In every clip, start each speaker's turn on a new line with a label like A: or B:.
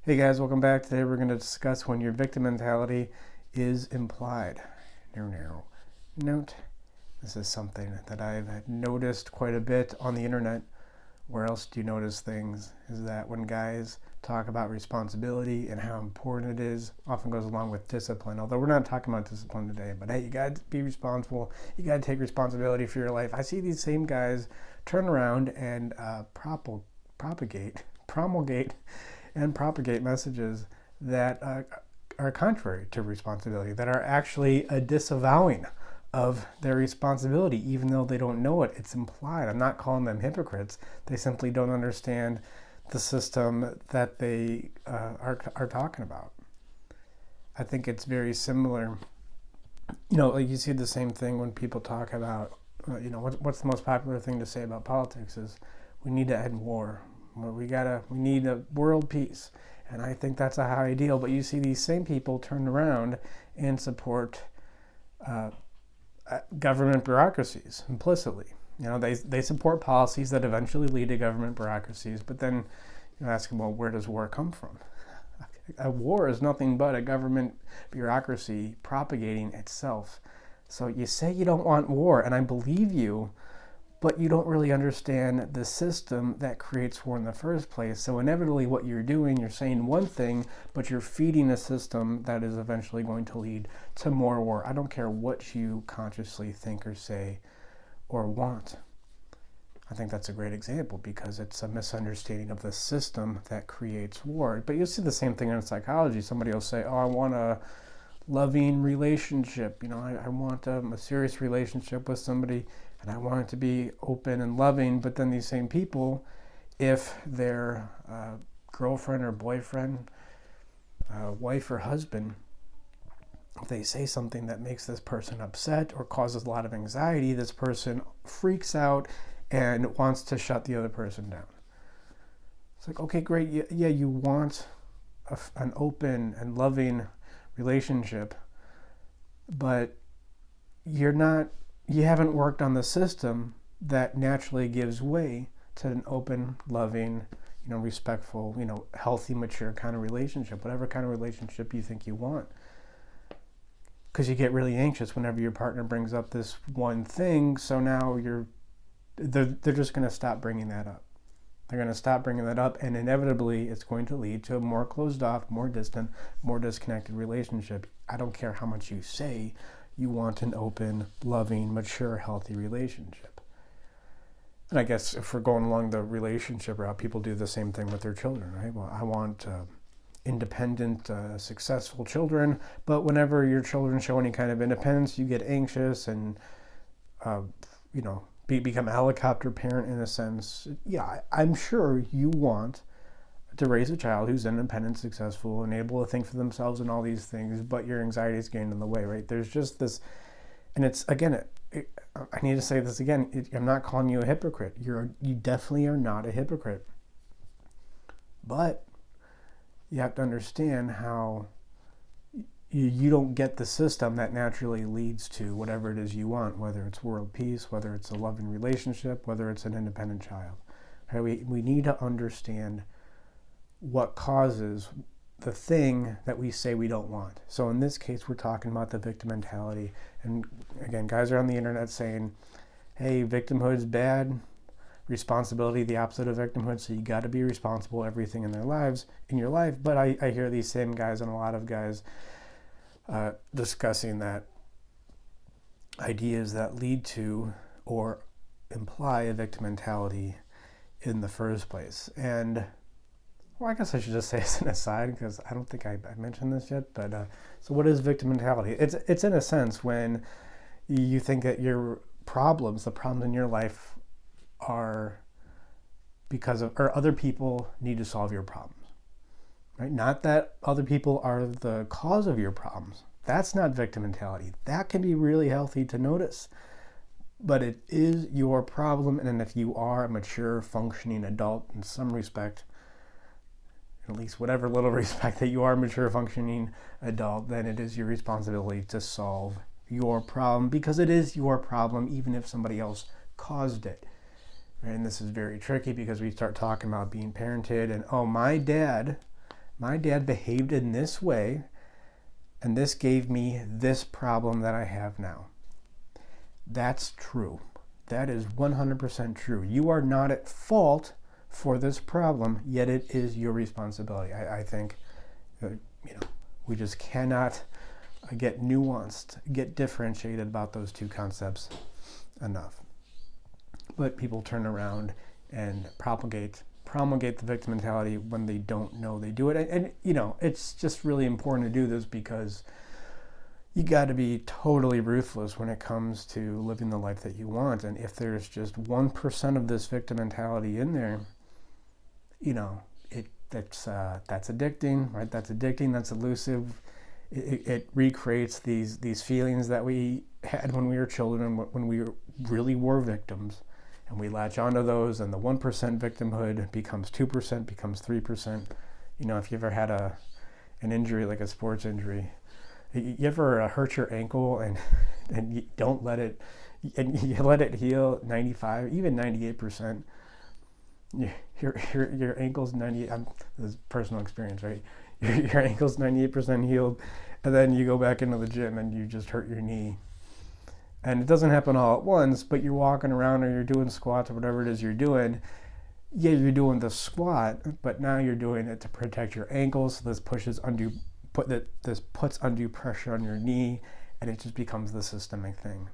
A: Hey guys, welcome back. Today we're going to discuss when your victim mentality is implied. Note, this is something that I've noticed quite a bit on the internet. Where else do you notice things? Is that when guys talk about responsibility and how important it is, often goes along with discipline. Although we're not talking about discipline today, but hey, you got to be responsible. You got to take responsibility for your life. I see these same guys turn around and promulgate and propagate messages that are contrary to responsibility, that are actually a disavowing of their responsibility, even though they don't know it. It's implied. I'm not calling them hypocrites. They simply don't understand the system that they are talking about. I think it's very similar. Like you see the same thing when people talk about, what's the most popular thing to say about politics is we need to end war. We need a world peace. And I think that's a high ideal. But you see these same people turn around and support government bureaucracies implicitly. They support policies that eventually lead to government bureaucracies. But then you ask them, well, where does war come from? A war is nothing but a government bureaucracy propagating itself. So you say you don't want war, and I believe you, but you don't really understand the system that creates war in the first place. So inevitably what you're doing, you're saying one thing, but you're feeding a system that is eventually going to lead to more war. I don't care what you consciously think or say or want. I think that's a great example because it's a misunderstanding of the system that creates war. But you'll see the same thing in psychology. Somebody will say, oh, I want a loving relationship. I want a serious relationship with somebody, and I want it to be open and loving. But then these same people, if their girlfriend or boyfriend, wife or husband, if they say something that makes this person upset or causes a lot of anxiety, this person freaks out and wants to shut the other person down. It's like, okay, great. Yeah, you want an open and loving relationship, but you haven't worked on the system that naturally gives way to an open, loving, respectful, healthy, mature kind of relationship, whatever kind of relationship you think you want. Because you get really anxious whenever your partner brings up this one thing, so now they're just going to stop bringing that up. They're going to stop bringing that up, and inevitably it's going to lead to a more closed off, more distant, more disconnected relationship. I don't care how much you say you want an open, loving, mature, healthy relationship. And I guess if we're going along the relationship route, people do the same thing with their children, right? Well, I want independent, successful children, but whenever your children show any kind of independence, you get anxious and, become a helicopter parent in a sense. Yeah, I'm sure you want to raise a child who's independent, successful, and able to think for themselves and all these things, but your anxiety is getting in the way, right? There's just this, and it's, again, I need to say this again, I'm not calling you a hypocrite. You definitely are not a hypocrite. But you have to understand how you don't get the system that naturally leads to whatever it is you want, whether it's world peace, whether it's a loving relationship, whether it's an independent child. Right? We need to understand what causes the thing that we say we don't want. So in this case, we're talking about the victim mentality. And again, guys are on the internet saying, hey, victimhood is bad, responsibility the opposite of victimhood, so you got to be responsible everything in your life. But I hear these same guys and a lot of guys discussing that ideas that lead to or imply a victim mentality in the first place. And well, I guess I should just say as an aside, because I don't think I mentioned this yet, but so what is victim mentality? It's in a sense when you think that the problems in your life are because of, or other people need to solve your problems. Right? Not that other people are the cause of your problems. That's not victim mentality. That can be really healthy to notice. But it is your problem, and if you are a mature, functioning adult in some respect, at least whatever little respect that you are a mature, functioning adult, then it is your responsibility to solve your problem, because it is your problem, even if somebody else caused it. Right? And this is very tricky because we start talking about being parented and, oh, my dad My dad behaved in this way, and this gave me this problem that I have now. That's true. That is 100% true. You are not at fault for this problem, yet it is your responsibility. I think we just cannot get nuanced, get differentiated about those two concepts enough. But people turn around and promulgate the victim mentality when they don't know they do it. And it's just really important to do this because you got to be totally ruthless when it comes to living the life that you want. And if there's just 1% of this victim mentality in there, that's addicting, right? That's addicting. That's elusive. It recreates these feelings that we had when we were children, when we really were victims, and we latch onto those. And the 1% victimhood becomes 2%, becomes 3%. If you ever had an injury like a sports injury, you ever hurt your ankle and you don't let it, and you let it heal 95, even 98%. Your ankle's 98. This is personal experience, right? Your ankle's 98% healed, and then you go back into the gym and you just hurt your knee. And it doesn't happen all at once, but you're walking around or you're doing squats or whatever it is you're doing. Yeah, you're doing the squat, but now you're doing it to protect your ankles. So this puts undue pressure on your knee, and it just becomes the systemic thing,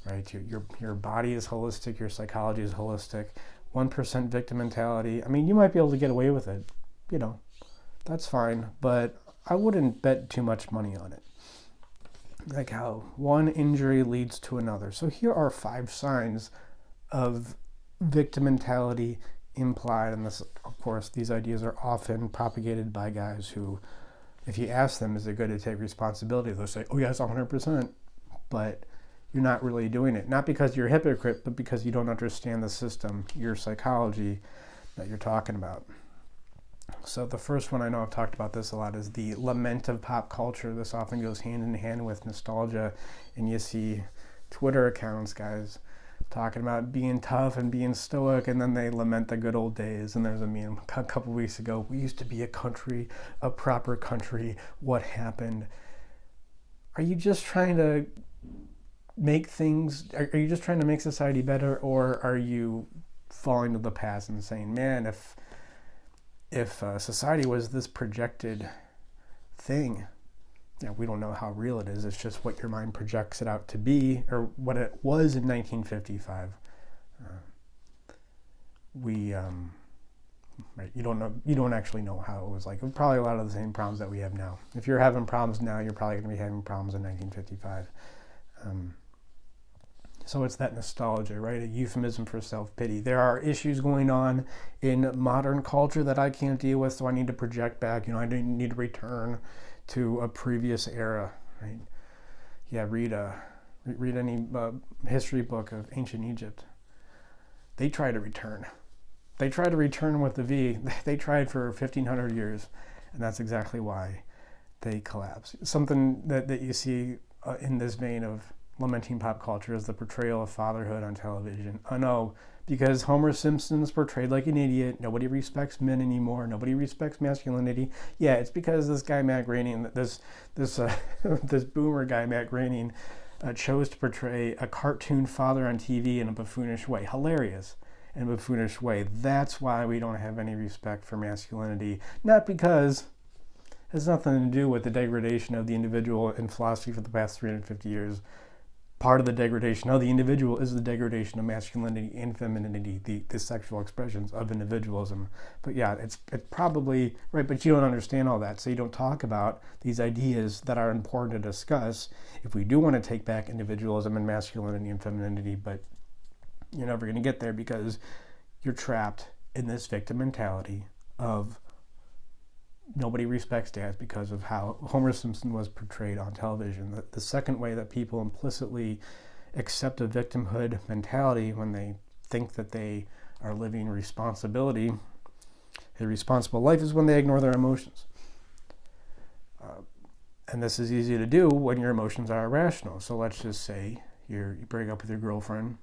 A: right? Your body is holistic, your psychology is holistic. 1% victim mentality. I mean, you might be able to get away with it, that's fine, but I wouldn't bet too much money on it. Like how one injury leads to another. So here are 5 signs of victim mentality implied, and this, of course, these ideas are often propagated by guys who, if you ask them, is it good to take responsibility? They'll say, oh yes, 100%, but you're not really doing it. Not because you're a hypocrite, but because you don't understand the system, your psychology that you're talking about. So the first one, I know I've talked about this a lot, is the lament of pop culture. This often goes hand in hand with nostalgia, and you see Twitter accounts, guys, talking about being tough and being stoic, and then they lament the good old days. And there's a meme a couple weeks ago, we used to be a country, a proper country, what happened? Are you just trying to make society better, or are you falling to the past and saying, man, if society was this projected thing, we don't know how real it is. It's just what your mind projects it out to be, or what it was in 1955. You don't actually know how it was like. Probably a lot of the same problems that we have now. If you're having problems now, you're probably going to be having problems in 1955. So it's that nostalgia, right? A euphemism for self-pity. There are issues going on in modern culture that I can't deal with, so I need to project back. I need to return to a previous era, right? Yeah, read any history book of ancient Egypt. They try to return. They try to return with the V. They tried for 1,500 years, and that's exactly why they collapse. Something that you see in this vein of lamenting pop culture is the portrayal of fatherhood on television. Oh no, because Homer Simpson's portrayed like an idiot. Nobody respects men anymore. Nobody respects masculinity. Yeah, it's because this guy Matt Groening, this boomer guy Matt Groening, chose to portray a cartoon father on TV in a buffoonish way, hilarious in a buffoonish way. That's why we don't have any respect for masculinity. Not because it has nothing to do with the degradation of the individual in philosophy for the past 350 years. Part of the degradation of the individual is the degradation of masculinity and femininity, the sexual expressions of individualism. But yeah, it's probably right, but you don't understand all that, so you don't talk about these ideas that are important to discuss if we do want to take back individualism and masculinity and femininity, but you're never going to get there because you're trapped in this victim mentality of nobody respects dads because of how Homer Simpson was portrayed on television. The second way that people implicitly accept a victimhood mentality when they think that they are living a responsible life, is when they ignore their emotions. And this is easy to do when your emotions are irrational. So let's just say you break up with your girlfriend,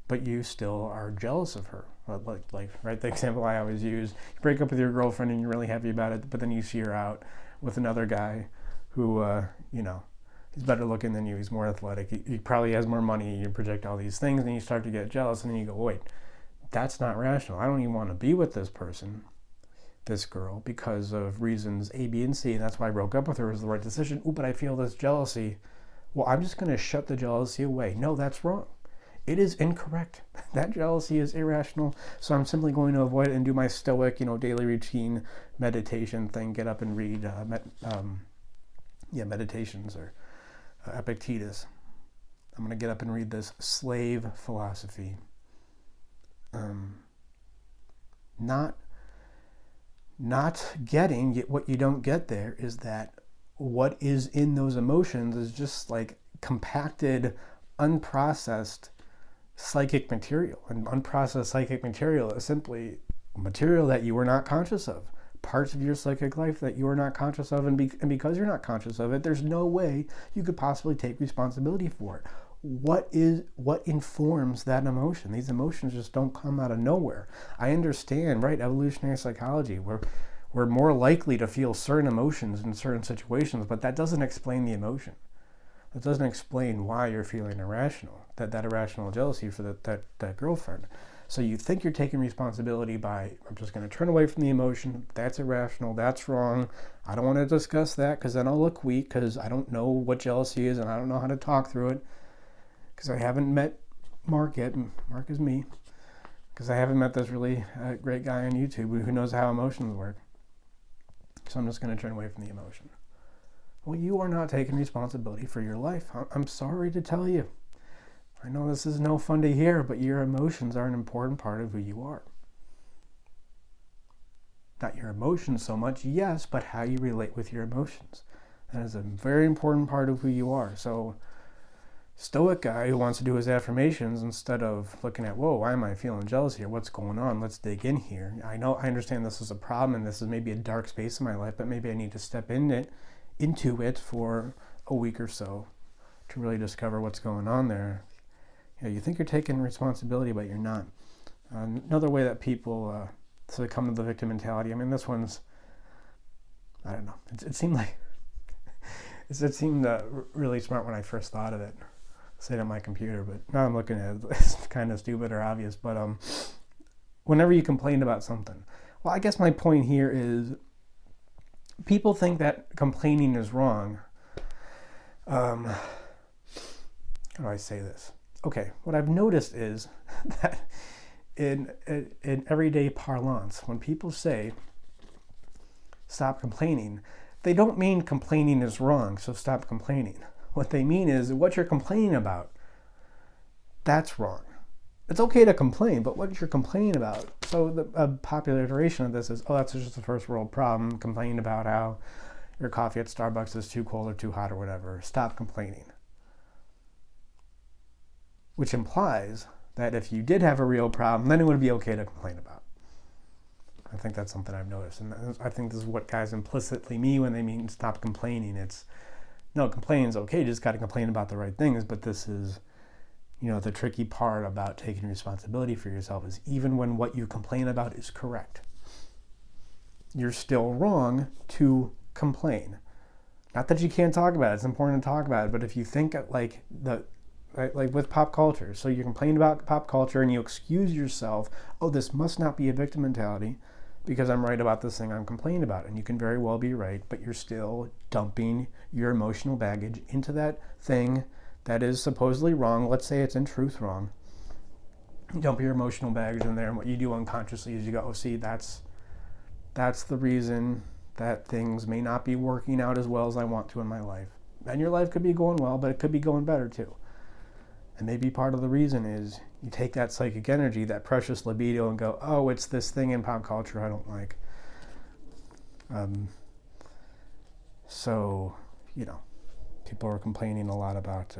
A: but you still are jealous of her, Right, the example I always use: you break up with your girlfriend and you're really happy about it, but then you see her out with another guy who, he's better looking than you, he's more athletic, he probably has more money, you project all these things, and you start to get jealous, and then you go, wait, that's not rational. I don't even want to be with this person, this girl, because of reasons A, B, and C, and that's why I broke up with her. It was the right decision. But I feel this jealousy. Well, I'm just going to shut the jealousy away. No, that's wrong. It is incorrect. That jealousy is irrational. So I'm simply going to avoid it and do my stoic, daily routine meditation thing. Get up and read meditations or Epictetus. I'm going to get up and read this slave philosophy. Not getting what you don't get there is that what is in those emotions is just like compacted, unprocessed psychic material. And unprocessed psychic material is simply material that you were not conscious of, parts of your psychic life that you are not conscious of, and because you're not conscious of it, there's no way you could possibly take responsibility for it. What informs that emotion? These emotions just don't come out of nowhere. I understand, right? Evolutionary psychology, we're more likely to feel certain emotions in certain situations, but that doesn't explain the emotion. That doesn't explain why you're feeling irrational, that irrational jealousy for that girlfriend. So you think you're taking responsibility by, I'm just going to turn away from the emotion. That's irrational. That's wrong. I don't want to discuss that because then I'll look weak because I don't know what jealousy is and I don't know how to talk through it because I haven't met Mark yet. Mark is me. Because I haven't met this really great guy on YouTube who knows how emotions work. So I'm just going to turn away from the emotion. Well, you are not taking responsibility for your life. I'm sorry to tell you. I know this is no fun to hear, but your emotions are an important part of who you are. Not your emotions so much, yes, but how you relate with your emotions. That is a very important part of who you are. So, stoic guy who wants to do his affirmations instead of looking at, whoa, why am I feeling jealous here? What's going on? Let's dig in here. I understand this is a problem and this is maybe a dark space in my life, but maybe I need to step into it for a week or so to really discover what's going on there. You think you're taking responsibility, but you're not. Another way that people succumb to the victim mentality, this one's, I don't know, it seemed really smart when I first thought of it, sitting on my computer, but now I'm looking at it, it's kind of stupid or obvious, but whenever you complain about something, well, I guess my point here is people think that complaining is wrong. How do I say this? Okay, what I've noticed is that in everyday parlance, when people say, stop complaining, they don't mean complaining is wrong, so stop complaining. What they mean is what you're complaining about, that's wrong. It's okay to complain, but what you're complaining about, so a popular iteration of this is, that's just a first world problem, complaining about how your coffee at Starbucks is too cold or too hot or whatever. Stop complaining. Which implies that if you did have a real problem, then it would be okay to complain about. I think that's something I've noticed. And I think this is what guys implicitly mean when they mean stop complaining. It's, no, complaining is okay, you just got to complain about the right things, but this is, the tricky part about taking responsibility for yourself is even when what you complain about is correct, you're still wrong to complain. Not that you can't talk about it, it's important to talk about it, but if you think like with pop culture, so you complain about pop culture and you excuse yourself, this must not be a victim mentality because I'm right about this thing I'm complaining about, and you can very well be right, but you're still dumping your emotional baggage into that thing that is supposedly wrong. Let's say it's in truth wrong. You dump your emotional baggage in there, and what you do unconsciously is you go, see, that's the reason that things may not be working out as well as I want to in my life. And your life could be going well, but it could be going better too. And maybe part of the reason is you take that psychic energy, that precious libido, and go, it's this thing in pop culture I don't like. So, people are complaining a lot about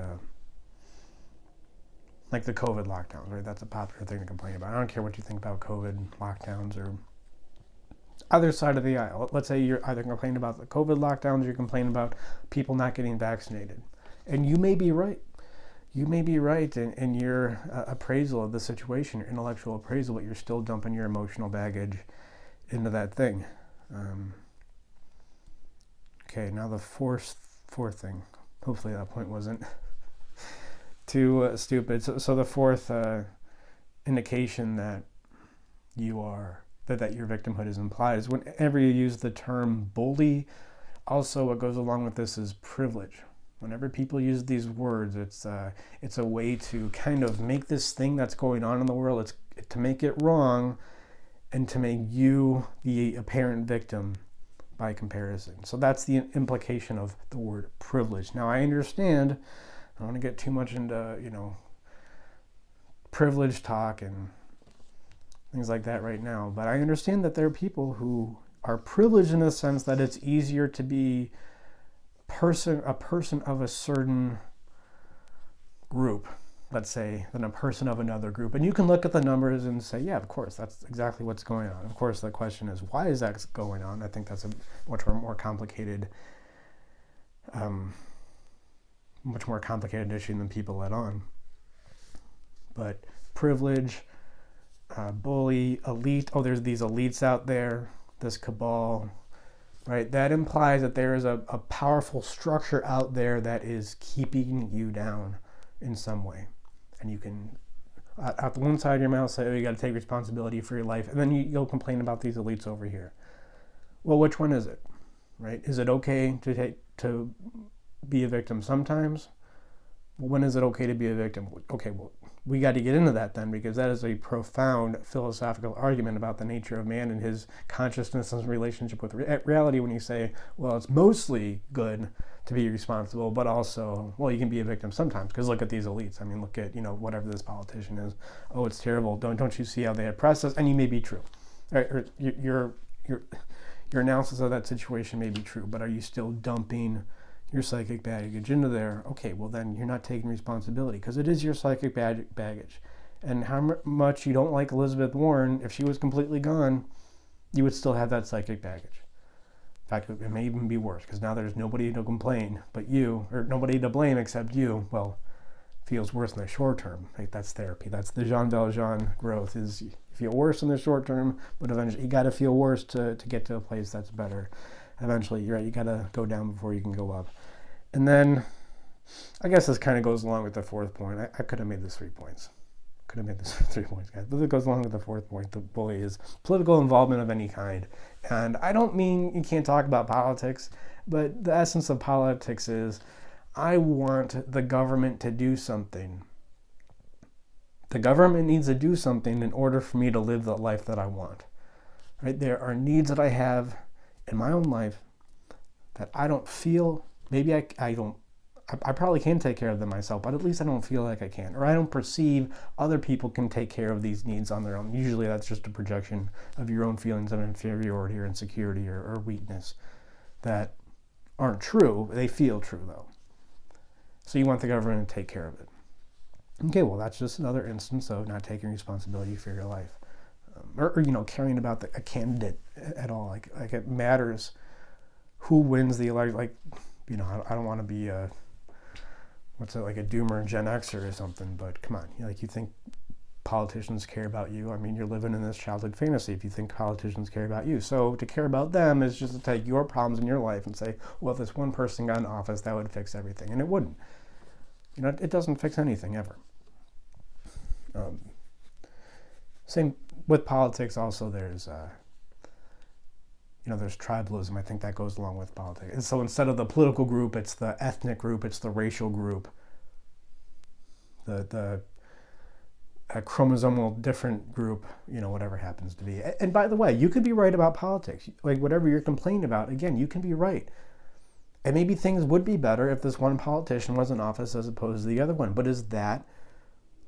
A: like the COVID lockdowns, right? That's a popular thing to complain about. I don't care what you think about COVID lockdowns or other side of the aisle. Let's say you're either complaining about the COVID lockdowns or you're complaining about people not getting vaccinated. And you may be right. you may be right in your appraisal of the situation, your intellectual appraisal, but you're still dumping your emotional baggage into that thing. Okay, now the fourth thing. Hopefully that point wasn't too stupid. So the fourth indication that that your victimhood is implied is whenever you use the term bully. Also, what goes along with this is privilege. Whenever people use these words, it's a way to kind of make this thing that's going on in the world, it's to make it wrong and to make you the apparent victim by comparison. So that's the implication of the word privilege. Now, I understand, I don't want to get too much into, privilege talk and things like that right now, but I understand that there are people who are privileged in the sense that it's easier to be a person of a certain group, let's say, than a person of another group. And you can look at the numbers and say, yeah, of course, that's exactly what's going on. Of course, the question is, why is that going on? I think that's a much more complicated issue than people let on. But privilege, bully, elite, there's these elites out there, this cabal, right? That implies that there is a powerful structure out there that is keeping you down in some way. And you can, out the one side of your mouth, say, you got to take responsibility for your life. And then you'll complain about these elites over here. Well, which one is it, right? Is it okay to be a victim sometimes? Well, when is it okay to be a victim? Okay, well, we got to get into that then, because that is a profound philosophical argument about the nature of man and his consciousness and his relationship with reality, when you say, well, it's mostly good to be responsible, but also, well, you can be a victim sometimes, because look at these elites. I mean, look at, whatever this politician is. Oh, it's terrible. Don't you see how they oppress us? And you may be true. Right? Or your analysis of that situation may be true, but are you still dumping your psychic baggage into there? Okay, well then you're not taking responsibility, because it is your psychic baggage. And how much you don't like Elizabeth Warren, if she was completely gone, you would still have that psychic baggage. In fact, it may even be worse, because now there's nobody to complain but you, or nobody to blame except you. Well, feels worse in the short term. Like, that's therapy. That's the Jean Valjean growth, is you feel worse in the short term, but eventually you got to feel worse to get to a place that's better. Eventually, you're right, you got to go down before you can go up. And then, I guess this kind of goes along with the fourth point. I could have made this 3 points. Could have made this 3 points, guys. But it goes along with the fourth point. The bully is political involvement of any kind. And I don't mean you can't talk about politics, but the essence of politics is, I want the government to do something. The government needs to do something in order for me to live the life that I want. Right? There are needs that I have in my own life that I don't feel, maybe I probably can take care of them myself, but at least I don't feel like I can, or I don't perceive other people can take care of these needs on their own. Usually that's just a projection of your own feelings of inferiority or insecurity or weakness that aren't true. They feel true though. So you want the government to take care of it. Okay, well, that's just another instance of not taking responsibility for your life. Or caring about a candidate at all. Like it matters who wins the election. Like, I don't want to be like a doomer Gen Xer or something, but come on. You think politicians care about you? I mean, you're living in this childhood fantasy if you think politicians care about you. So to care about them is just to take your problems in your life and say, well, if this one person got in office, that would fix everything. And it wouldn't. It doesn't fix anything ever. Same with politics. Also, there's there's tribalism. I think that goes along with politics. And so instead of the political group, it's the ethnic group, it's the racial group, the chromosomal different group, whatever happens to be. And by the way, you could be right about politics. Like, whatever you're complaining about, again, you can be right. And maybe things would be better if this one politician was in office as opposed to the other one. But is that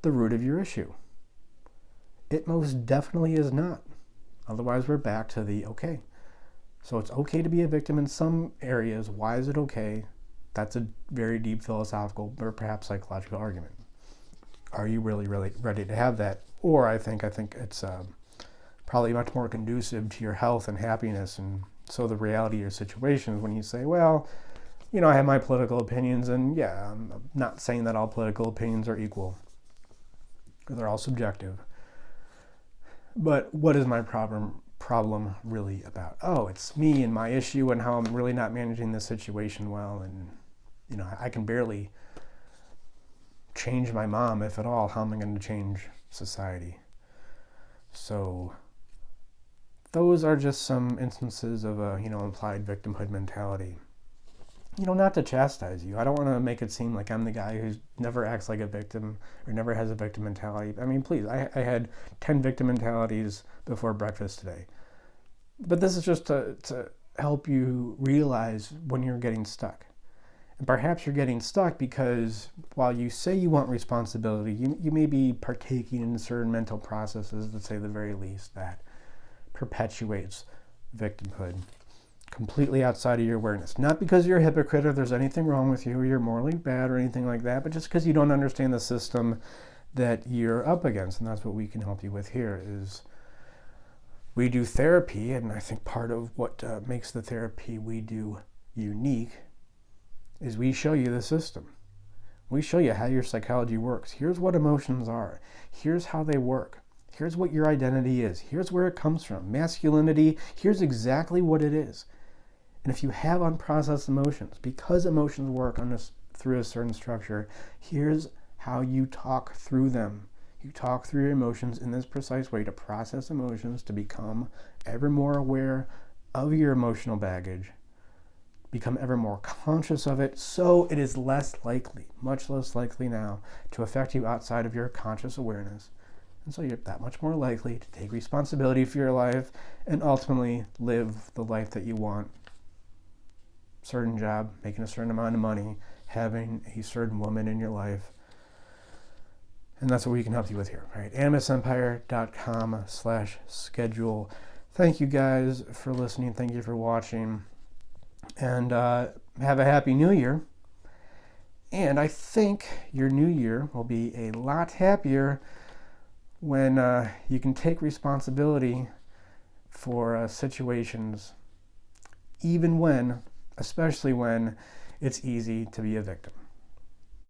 A: the root of your issue? It most definitely is not. Otherwise, we're back to the okay. So it's okay to be a victim in some areas. Why is it okay? That's a very deep philosophical or perhaps psychological argument. Are you really, really ready to have that? Or I think it's probably much more conducive to your health and happiness. And so the reality of your situation is when you say, well, I have my political opinions, and yeah, I'm not saying that all political opinions are equal. They're all subjective. But what is my problem really about? Oh, it's me and my issue and how I'm really not managing this situation well, and I can barely change my mom, if at all. How am I going to change society? So those are just some instances of a implied victimhood mentality. Not to chastise you. I don't want to make it seem like I'm the guy who never acts like a victim or never has a victim mentality. I mean, please, I had 10 victim mentalities before breakfast today. But this is just to help you realize when you're getting stuck. And perhaps you're getting stuck because while you say you want responsibility, you may be partaking in certain mental processes, to say the very least, that perpetuates victimhood completely outside of your awareness. Not because you're a hypocrite or there's anything wrong with you or you're morally bad or anything like that, but just because you don't understand the system that you're up against. And that's what we can help you with here is we do therapy, and I think part of what makes the therapy we do unique is we show you the system. We show you how your psychology works. Here's what emotions are. Here's how they work. Here's what your identity is. Here's where it comes from. Masculinity, here's exactly what it is. And if you have unprocessed emotions, because emotions work through a certain structure, here's how you talk through them. You talk through your emotions in this precise way to process emotions, to become ever more aware of your emotional baggage, become ever more conscious of it, so it is less likely, much less likely now, to affect you outside of your conscious awareness. And so you're that much more likely to take responsibility for your life and ultimately live the life that you want. Certain job, making a certain amount of money, having a certain woman in your life. And that's what we can help you with here. All right, animusempire.com/schedule. Thank you guys for listening. Thank you for watching. And have a happy new year. And I think your new year will be a lot happier when you can take responsibility for situations, especially when it's easy to be a victim.